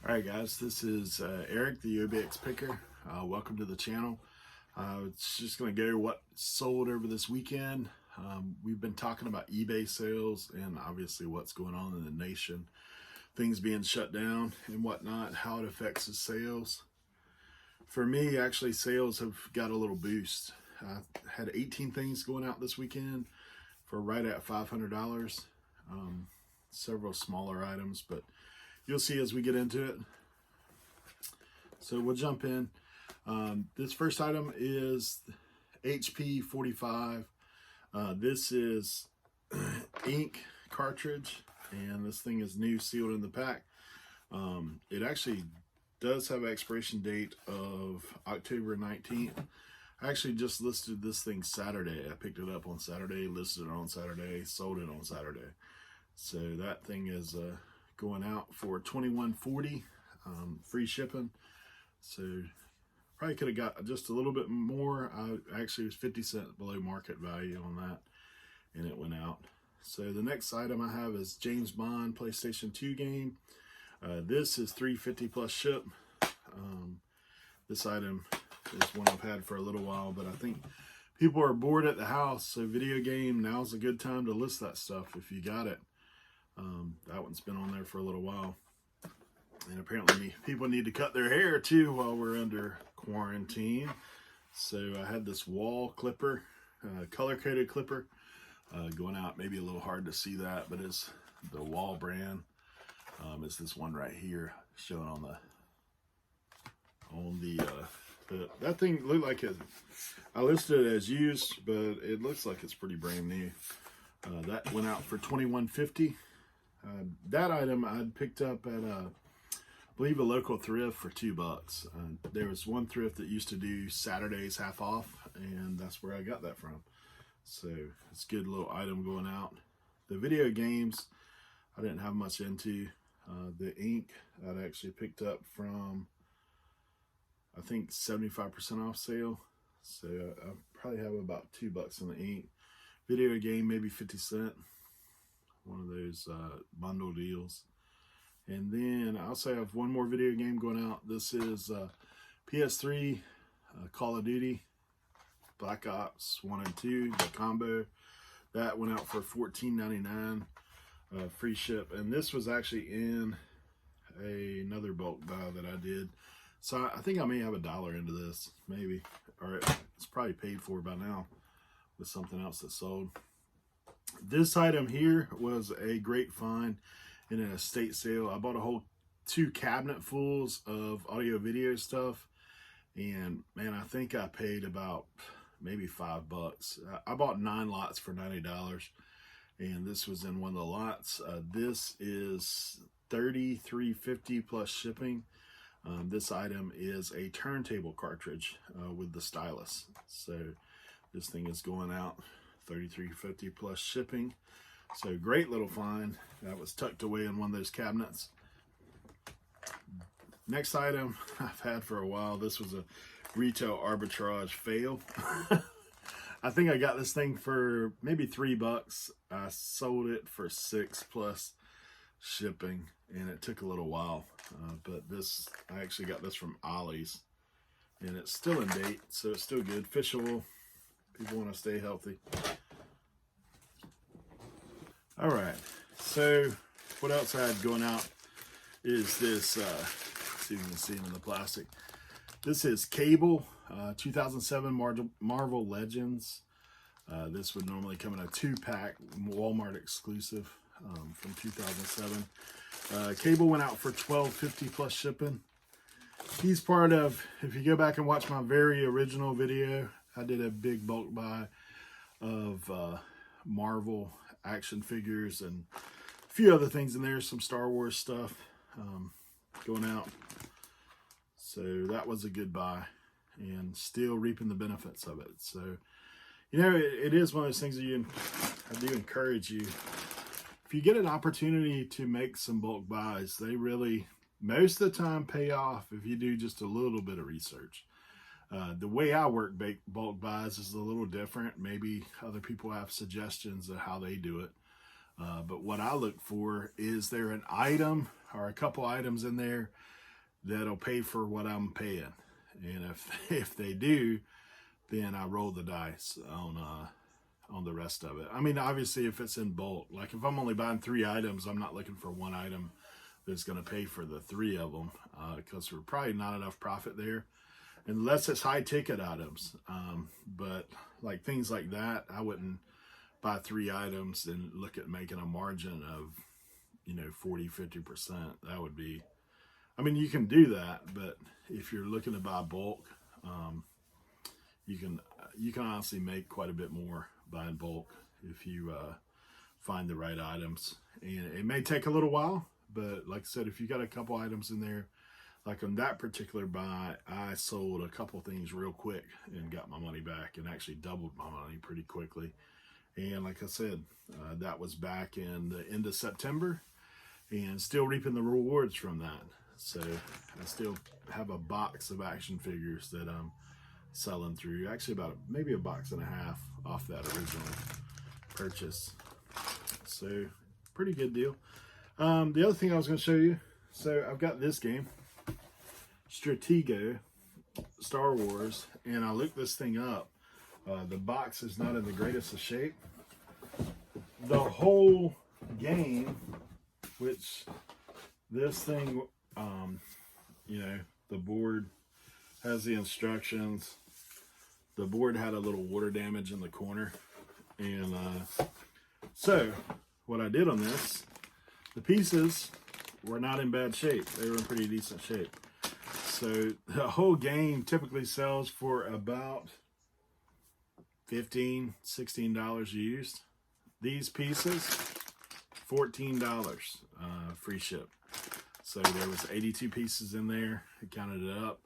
All right, guys, this is Eric, the UBX picker. Welcome to the channel. It's just going to go what sold over this weekend. We've been talking about eBay sales and obviously what's going on in the nation, things being shut down and whatnot, how it affects the sales. For me, actually, sales have got a little boost. I had 18 things going out this weekend for right at $500. Several smaller items, but you'll see as we get into it. So we'll jump in. This first item is HP 45. This is ink cartridge, and this thing is new, sealed in the pack. It actually does have an expiration date of October 19th. I actually just listed this thing Saturday. I picked it up on Saturday, listed it on Saturday, sold it on Saturday. So that thing is going out for $21.40, free shipping. So probably could have got just a little bit more. I actually was 50 cents below market value on that, and it went out. So the next item I have is James Bond PlayStation 2 game. This is $3.50 plus ship. This item is one I've had for a little while, but I think people are bored at the house, so video game, now's a good time to list that stuff if you got it. That one's been on there for a little while. And apparently people need to cut their hair too while we're under quarantine. So I had this wall clipper, color-coded clipper, going out. Maybe a little hard to see that, but it's the Wall brand. It's this one right here showing on that thing looked like it. I listed it as used, but it looks like it's pretty brand new. That went out for $21.50. That item I'd picked up at I believe a local thrift for $2. There was one thrift that used to do Saturdays half off, and that's where I got that from. So it's a good little item going out. The video games I didn't have much into. The ink I'd actually picked up from, I think, 75% off sale. So I probably have about $2 in the ink. Video game, maybe 50 cents. One of those bundle deals. And then I also have one more video game going out. This is PS3 Call of Duty Black Ops 1 and 2, the combo. That went out for $14.99, free ship. And this was actually in another bulk buy that I did. So I think I may have $1 into this, maybe. Or it's probably paid for by now with something else that sold. This item here was a great find in an estate sale. I bought a whole 2 cabinet fulls of audio video stuff, and man, I think I paid about maybe $5. I bought 9 lots for $90, and this was in one of the lots. This is $33.50 plus shipping. This item is a turntable cartridge with the stylus. So this thing is going out $33.50 plus shipping. So great little find. That was tucked away in one of those cabinets. Next item I've had for a while. This was a retail arbitrage fail. I think I got this thing for maybe $3. I sold it for $6 plus shipping, and it took a little while. But this, I actually got this from Ollie's, and it's still in date, so it's still good. Fish oil. People want to stay healthy. All right, so what else I had going out is this, see if you can see it in the plastic. This is Cable 2007 Marvel Legends. This would normally come in a 2-pack, Walmart exclusive from 2007. Cable went out for $12.50 plus shipping. He's part of, if you go back and watch my very original video, I did a big bulk buy of Marvel action figures and a few other things in there, some Star Wars stuff going out. So that was a good buy, and still reaping the benefits of it. So, you know, it is one of those things that I do encourage you. If you get an opportunity to make some bulk buys, they really, most of the time, pay off if you do just a little bit of research. The way I work bulk buys is a little different. Maybe other people have suggestions of how they do it. But what I look for is there an item or a couple items in there that'll pay for what I'm paying. And if they do, then I roll the dice on the rest of it. I mean, obviously, if it's in bulk, like if I'm only buying 3 items, I'm not looking for one item that's going to pay for the 3 of them, because we're probably not enough profit there, unless it's high ticket items. But like things like that, I wouldn't buy 3 items and look at making a margin of, 40-50%. That would be, I mean, you can do that, but if you're looking to buy bulk, you can honestly make quite a bit more buying bulk if you find the right items. And it may take a little while, but like I said, if you got a couple items in there, like on that particular buy, I sold a couple things real quick and got my money back, and actually doubled my money pretty quickly. And like I said, that was back in the end of September, and still reaping the rewards from that. So I still have a box of action figures that I'm selling through. Actually about maybe a box and a half off that original purchase. So pretty good deal. The other thing I was going to show you, so I've got this game, Stratego, Star Wars, and I looked this thing up. The box is not in the greatest of shape. The whole game, which this thing, the board has the instructions. The board had a little water damage in the corner. And so what I did on this, the pieces were not in bad shape. They were in pretty decent shape. So the whole game typically sells for about $15, $16 used. These pieces, $14 free ship. So there was 82 pieces in there. I counted it up.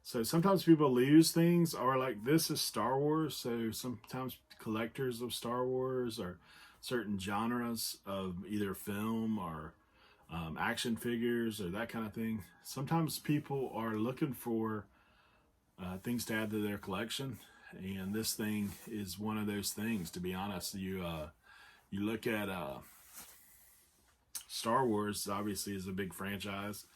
So sometimes people lose things, or like this is Star Wars. So sometimes collectors of Star Wars or certain genres of either film or action figures or that kind of thing. Sometimes people are looking for things to add to their collection, and this thing is one of those things. To be honest, you look at Star Wars, obviously is a big franchise.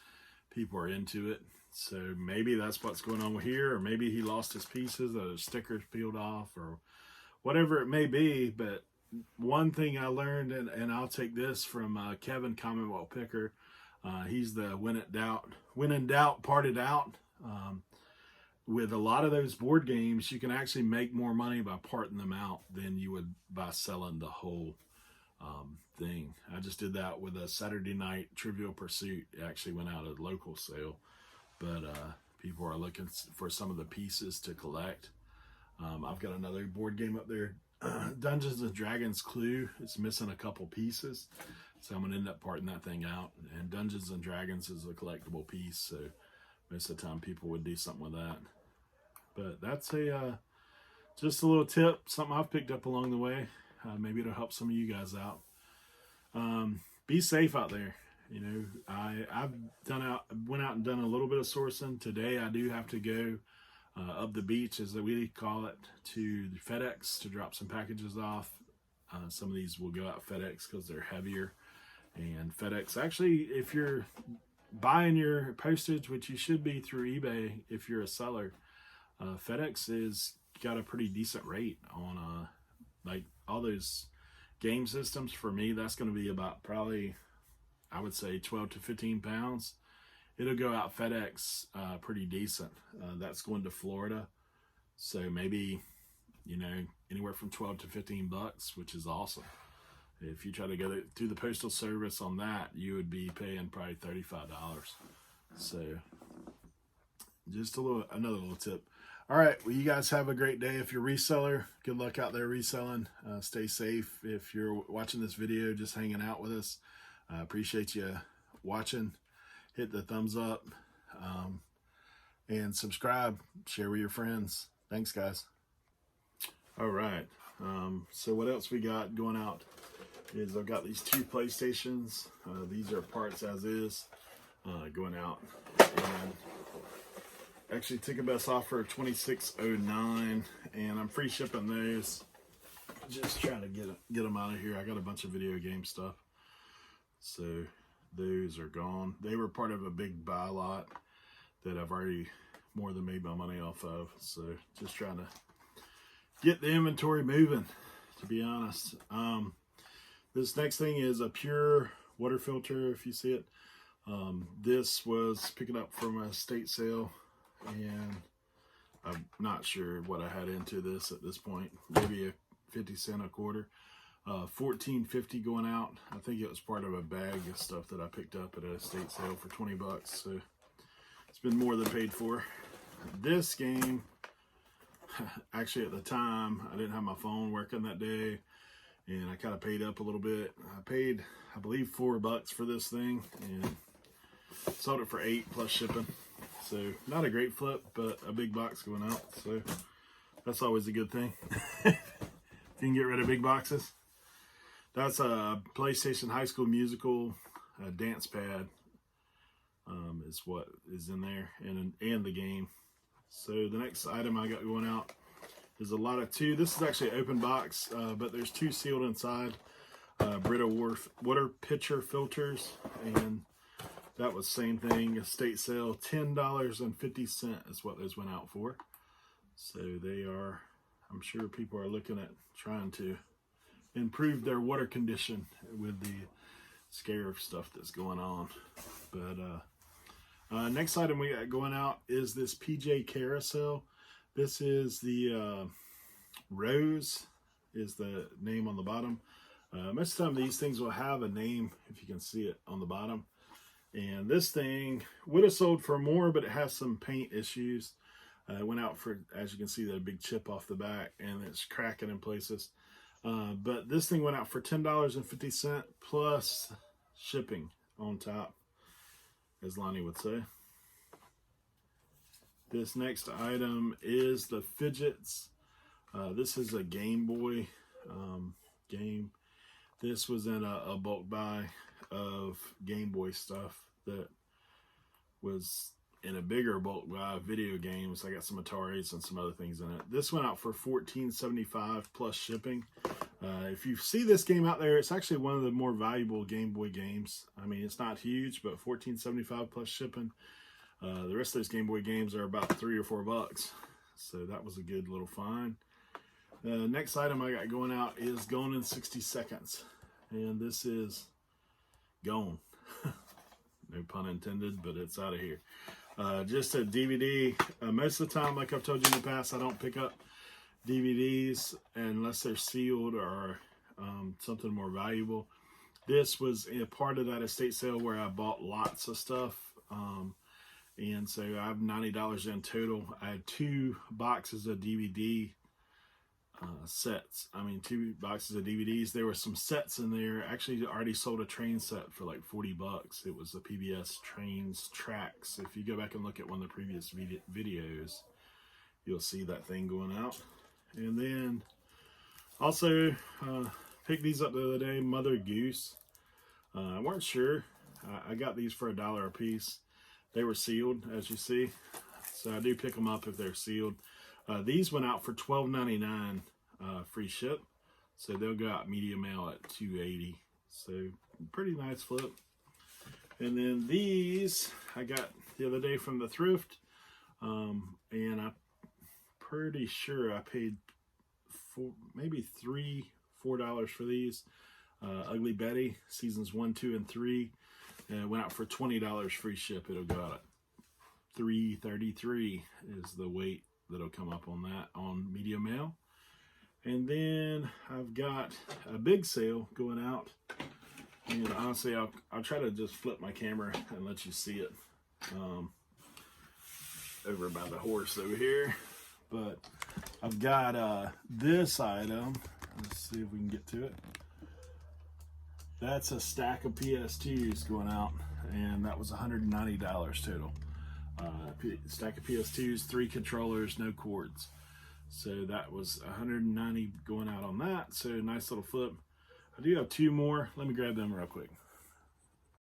People are into it. So maybe that's what's going on here, or maybe he lost his pieces, or the stickers peeled off, or whatever it may be. But one thing I learned, and I'll take this from Kevin, Commonwealth Picker. He's the when in doubt, part it out. With a lot of those board games, you can actually make more money by parting them out than you would by selling the whole thing. I just did that with a Saturday night Trivial Pursuit. It actually went out at a local sale, but people are looking for some of the pieces to collect. I've got another board game up there, Dungeons and Dragons Clue. It's missing a couple pieces, so I'm gonna end up parting that thing out. And Dungeons and Dragons is a collectible piece, so most of the time people would do something with that. But that's just a little tip, something I've picked up along the way. Maybe it'll help some of you guys out. Be safe out there. I've went out and done a little bit of sourcing. Today I do have to go up the beach, as we call it, to the FedEx to drop some packages off. Some of these will go out FedEx because they're heavier. And FedEx, actually, if you're buying your postage, which you should be through eBay if you're a seller, FedEx is got a pretty decent rate on like all those game systems. For me, that's going to be about probably, I would say, 12 to 15 pounds. It'll go out FedEx pretty decent. That's going to Florida, so maybe anywhere from 12 to 15 bucks, which is awesome. If you try to go through the postal service on that, you would be paying probably $35. So just another little tip. All right, well, you guys have a great day. If you're a reseller, good luck out there reselling. Stay safe. If you're watching this video, just hanging out with us, I appreciate you watching. Hit the thumbs up and subscribe. Share with your friends. Thanks, guys. All right, so what else we got going out is I've got these 2 PlayStations. These are parts as is going out. And actually Ticket Best offer $26.09, and I'm free shipping those. Just trying to get them out of here. I got a bunch of video game stuff, so those are gone. They were part of a big buy lot, that I've already more than made my money off of. So just trying to get the inventory moving, to be honest. This next thing is a pure water filter, if you see it. This was picking up from a estate sale, and I'm not sure what I had into this at this point. Maybe a 50 cent a quarter. $14.50 going out. I think it was part of a bag of stuff that I picked up at a estate sale for 20 bucks. So it's been more than paid for. This game, actually at the time, I didn't have my phone working that day, and I kind of paid up a little bit. I paid, I believe, $4 for this thing, and sold it for $8 plus shipping. So not a great flip, but a big box going out. So that's always a good thing. If you can get rid of big boxes. That's a PlayStation High School Musical dance pad. Is what is in there, and the game. So the next item I got going out is a lot of two. This is actually an open box, but there's two sealed inside. Brita water pitcher filters, and that was same thing, estate sale, $10.50 is what those went out for. So they are, I'm sure people are looking at trying to improve their water condition with the scare of stuff that's going on. But next item we got going out is this PJ Carousel. This is the Rose is the name on the bottom. Most of the time these things will have a name, if you can see it on the bottom. And this thing would have sold for more, but it has some paint issues. It went out for, as you can see, that big chip off the back, and it's cracking in places. But this thing went out for $10.50 plus shipping on top, as Lonnie would say. This next item is the Fidgets. This is a Game Boy game. This was in a bulk buy of Game Boy stuff that was in a bigger bulk buy of video games. I got some Ataris and some other things in it. This went out for $14.75 plus shipping. If you see this game out there, it's actually one of the more valuable Game Boy games. I mean, it's not huge, but $14.75 plus shipping. The rest of those Game Boy games are about $3 or $4. So that was a good little find. Next item I got going out is Gone in 60 Seconds. And this is gone. No pun intended, but it's out of here. Just a DVD. Most of the time, like I've told you in the past, I don't pick up DVDs unless they're sealed or something more valuable. This was a part of that estate sale where I bought lots of stuff. And so I have $90 in total. I had 2 boxes of DVD sets. I mean, 2 boxes of DVDs. There were some sets in there. Actually, I already sold a train set for like $40. It was the PBS Trains Tracks. If you go back and look at one of the previous videos, you'll see that thing going out. And then also picked these up the other day, Mother Goose. I weren't sure. I got these for $1 a piece. They were sealed, as you see. So I do pick them up if they're sealed. These went out for $12.99 free ship. So they'll go out media mail at $2.80. So pretty nice flip. And then these I got the other day from the thrift. And I'm pretty sure I paid maybe $3-4 for these. Ugly Betty, seasons 1, 2, and 3. Went out for $20 free ship. It'll go out at $3.33 is the weight that'll come up on that on media mail. And then I've got a big sale going out. And honestly, I'll try to just flip my camera and let you see it over by the horse over here. But I've got this item. Let's see if we can get to it. That's a stack of PS2s going out, and that was $190 total. Stack of PS2s, 3 controllers, no cords. So that was $190 going out on that. So nice little flip. I do have 2 more. Let me grab them real quick.